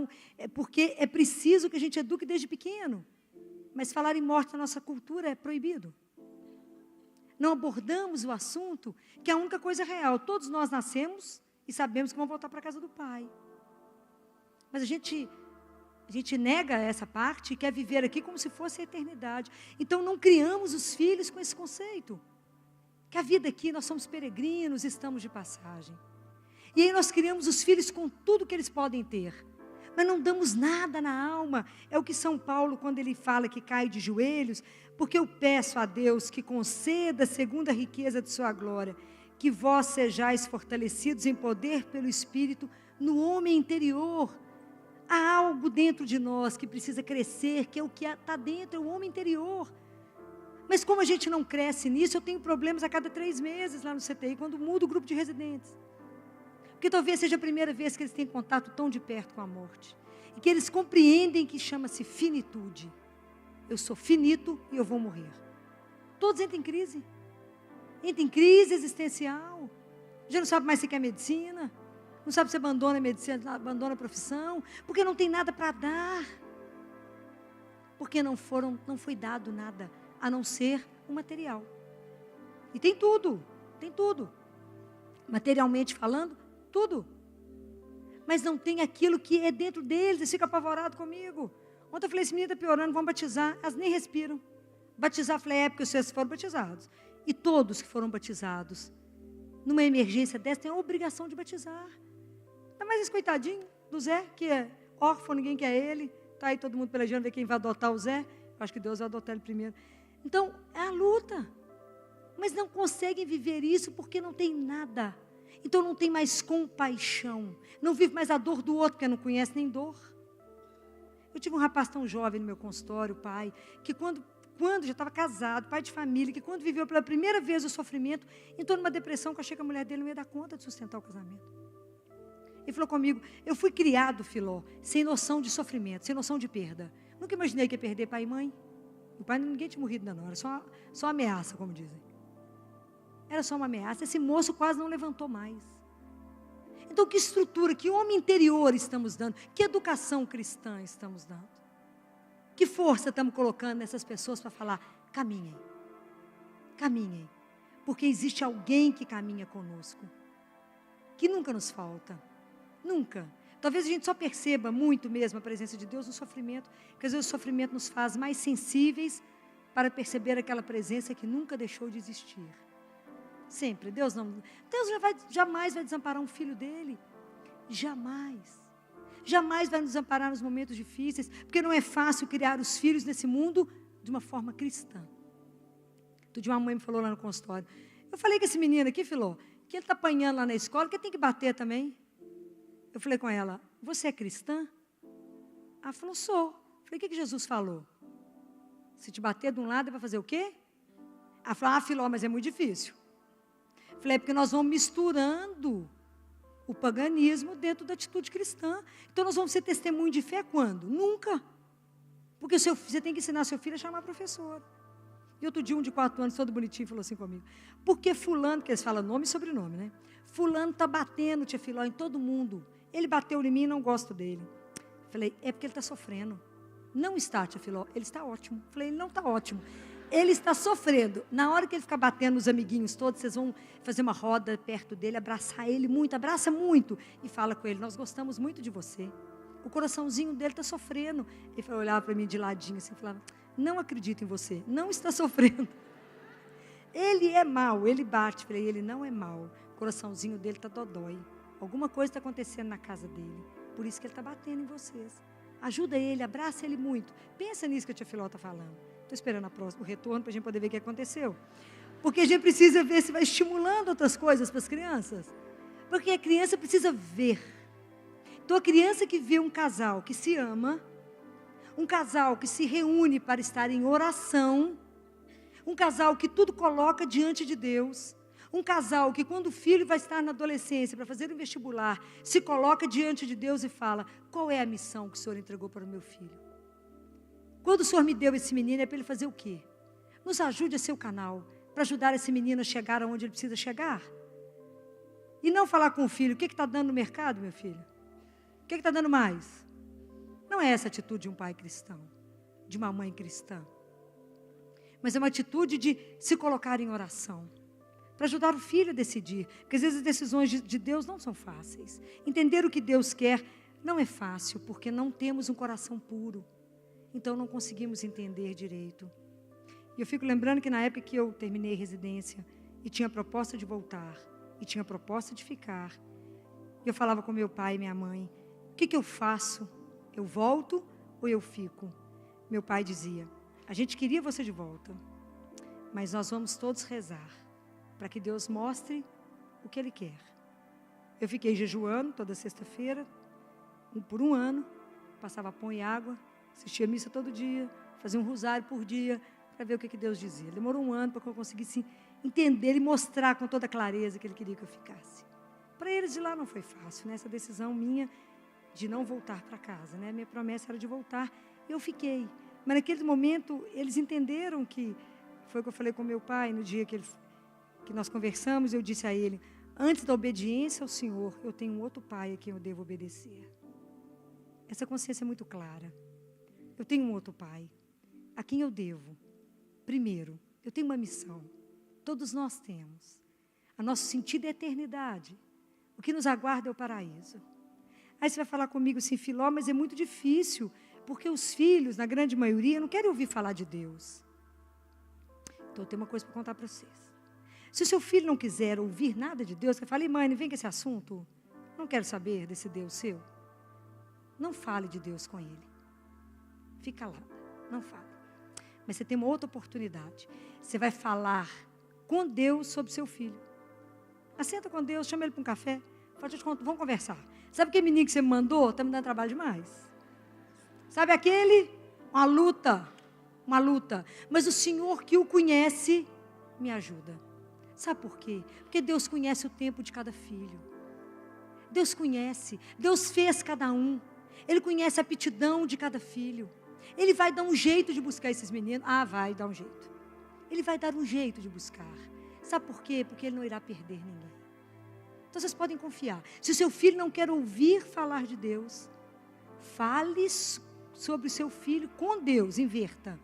educação, porque é preciso que a gente eduque desde pequeno. Mas falar em morte na nossa cultura é proibido. Não abordamos o assunto, que é a única coisa real. Todos nós nascemos e sabemos que vamos voltar para a casa do Pai. Mas a gente nega essa parte e quer viver aqui como se fosse a eternidade. Então não criamos os filhos com esse conceito. Que a vida aqui, nós somos peregrinos, estamos de passagem. E aí nós criamos os filhos com tudo que eles podem ter. Mas não damos nada na alma. É o que São Paulo, quando ele fala que cai de joelhos, porque eu peço a Deus que conceda, segundo a riqueza de sua glória, que vós sejais fortalecidos em poder pelo Espírito no homem interior. Há algo dentro de nós que precisa crescer, que é o que está dentro, é o homem interior. Mas como a gente não cresce nisso, eu tenho problemas a cada 3 meses lá no CTI, quando mudo o grupo de residentes. Porque talvez seja a primeira vez que eles têm contato tão de perto com a morte. E que eles compreendem que chama-se finitude. Eu sou finito e eu vou morrer. Todos entram em crise. Entram em crise existencial. Já não sabe mais se quer medicina. Não sabe se abandona a medicina, abandona a profissão. Porque não tem nada para dar. Porque não foi dado nada, a não ser o material. E tem tudo. Materialmente falando, tudo. Mas não tem aquilo que é dentro deles. Eles ficam apavorados comigo. Ontem eu falei, esse menino está piorando, vamos batizar. Elas nem respiram. Batizar, eu falei, porque vocês foram batizados. E todos que foram batizados, numa emergência dessa, têm a obrigação de batizar. Ainda mais esse coitadinho do Zé, que é órfão, ninguém quer ele. Está aí todo mundo pelejando, ver quem vai adotar o Zé. Eu acho que Deus vai adotar ele primeiro. Então, é a luta. Mas não conseguem viver isso porque não tem nada. Então não tem mais compaixão. Não vive mais a dor do outro, porque não conhece nem dor. Eu tive um rapaz tão jovem no meu consultório, pai, que quando já estava casado, pai de família, que quando viveu pela primeira vez o sofrimento, entrou numa depressão que eu achei que a mulher dele não ia dar conta de sustentar o casamento. Ele falou comigo, eu fui criado, Filó, sem noção de sofrimento, sem noção de perda. Nunca imaginei que ia perder pai e mãe. O pai, ninguém tinha morrido ainda não, era só ameaça, como dizem. Era só uma ameaça. Esse moço quase não levantou mais. Então, que estrutura, que homem interior estamos dando? Que educação cristã estamos dando? Que força estamos colocando nessas pessoas para falar, caminhem. Caminhem. Porque existe alguém que caminha conosco. Que nunca nos falta. Nunca. Talvez a gente só perceba muito mesmo a presença de Deus no sofrimento. Porque às vezes o sofrimento nos faz mais sensíveis para perceber aquela presença que nunca deixou de existir. Sempre, Deus jamais vai desamparar um filho dele, jamais vai nos desamparar nos momentos difíceis, porque não é fácil criar os filhos nesse mundo de uma forma cristã. Outro dia uma mãe me falou lá no consultório, eu falei com esse menino aqui, Filó, que ele está apanhando lá na escola, que ele tem que bater também. Eu falei com ela, você é cristã? Ela falou, sou. Eu falei, o que Jesus falou? Se te bater de um lado, vai fazer o quê? Ela falou, Filó, mas é muito difícil. Falei, porque nós vamos misturando o paganismo dentro da atitude cristã. Então, nós vamos ser testemunho de fé quando? Nunca. Porque você tem que ensinar seu filho a chamar professor. E outro dia, um de 4 anos, todo bonitinho, falou assim comigo. Porque fulano, que eles falam nome e sobrenome, né? Fulano está batendo, tia Filó, em todo mundo. Ele bateu em mim e não gosto dele. Falei, é porque ele está sofrendo. Não está, tia Filó, ele está ótimo. Falei, ele não está ótimo. Ele está sofrendo. Na hora que ele ficar batendo nos amiguinhos todos, vocês vão fazer uma roda perto dele, abraçar ele muito, abraça muito. E fala com ele, nós gostamos muito de você. O coraçãozinho dele está sofrendo. Ele foi olhar para mim de ladinho assim, e falava, não acredito em você, não está sofrendo. Ele é mau, ele bate. Falei, ele não é mau. O coraçãozinho dele está dodói. Alguma coisa está acontecendo na casa dele. Por isso que ele está batendo em vocês. Ajuda ele, abraça ele muito. Pensa nisso que a tia Filó está falando. Estou esperando o retorno para a gente poder ver o que aconteceu. Porque a gente precisa ver se vai estimulando outras coisas para as crianças. Porque a criança precisa ver. Então, a criança que vê um casal que se ama, um casal que se reúne para estar em oração, um casal que tudo coloca diante de Deus, um casal que quando o filho vai estar na adolescência para fazer um vestibular, se coloca diante de Deus e fala, qual é a missão que o Senhor entregou para o meu filho? Quando o Senhor me deu esse menino, é para ele fazer o quê? Nos ajude a ser o canal, para ajudar esse menino a chegar aonde ele precisa chegar. E não falar com o filho, o que está dando no mercado, meu filho? O que está dando mais? Não é essa a atitude de um pai cristão, de uma mãe cristã. Mas é uma atitude de se colocar em oração, para ajudar o filho a decidir. Porque às vezes as decisões de Deus não são fáceis. Entender o que Deus quer não é fácil, porque não temos um coração puro. Então não conseguimos entender direito. E eu fico lembrando que na época que eu terminei residência, e tinha proposta de voltar, e tinha proposta de ficar, eu falava com meu pai e minha mãe, o que eu faço? Eu volto ou eu fico? Meu pai dizia, a gente queria você de volta, mas nós vamos todos rezar, para que Deus mostre o que Ele quer. Eu fiquei jejuando toda sexta-feira, por um ano, passava pão e água, assistia a missa todo dia, fazia um rosário por dia, para ver o que Deus dizia. Demorou um ano para que eu conseguisse entender e mostrar com toda clareza que Ele queria que eu ficasse. Para eles de lá não foi fácil, né? Essa decisão minha de não voltar para casa, né? Minha promessa era de voltar, e eu fiquei. Mas naquele momento, eles entenderam que, foi o que eu falei com meu pai, no dia que nós conversamos, eu disse a ele, antes da obediência ao Senhor, eu tenho um outro pai a quem eu devo obedecer. Essa consciência é muito clara. Eu tenho um outro pai, a quem eu devo. Primeiro, eu tenho uma missão. Todos nós temos. O nosso sentido é a eternidade. O que nos aguarda é o paraíso. Aí você vai falar comigo assim, Filó, mas é muito difícil, porque os filhos, na grande maioria, não querem ouvir falar de Deus. Então, eu tenho uma coisa para contar para vocês. Se o seu filho não quiser ouvir nada de Deus, você fala, mãe, não vem com esse assunto. Não quero saber desse Deus seu. Não fale de Deus com ele. Fica lá, não fale. Mas você tem uma outra oportunidade. Você vai falar com Deus sobre seu filho. Assenta com Deus, chama ele para um café. Fala, vamos conversar. Sabe aquele menino que você me mandou? Está me dando trabalho demais. Sabe aquele? Uma luta. Mas o Senhor que o conhece, me ajuda. Sabe por quê? Porque Deus conhece o tempo de cada filho. Deus conhece. Deus fez cada um. Ele conhece a aptidão de cada filho. Ele vai dar um jeito de buscar esses meninos. Vai dar um jeito. Ele vai dar um jeito de buscar. Sabe por quê? Porque Ele não irá perder ninguém. Então vocês podem confiar. Se o seu filho não quer ouvir falar de Deus, fale sobre o seu filho com Deus. Inverta.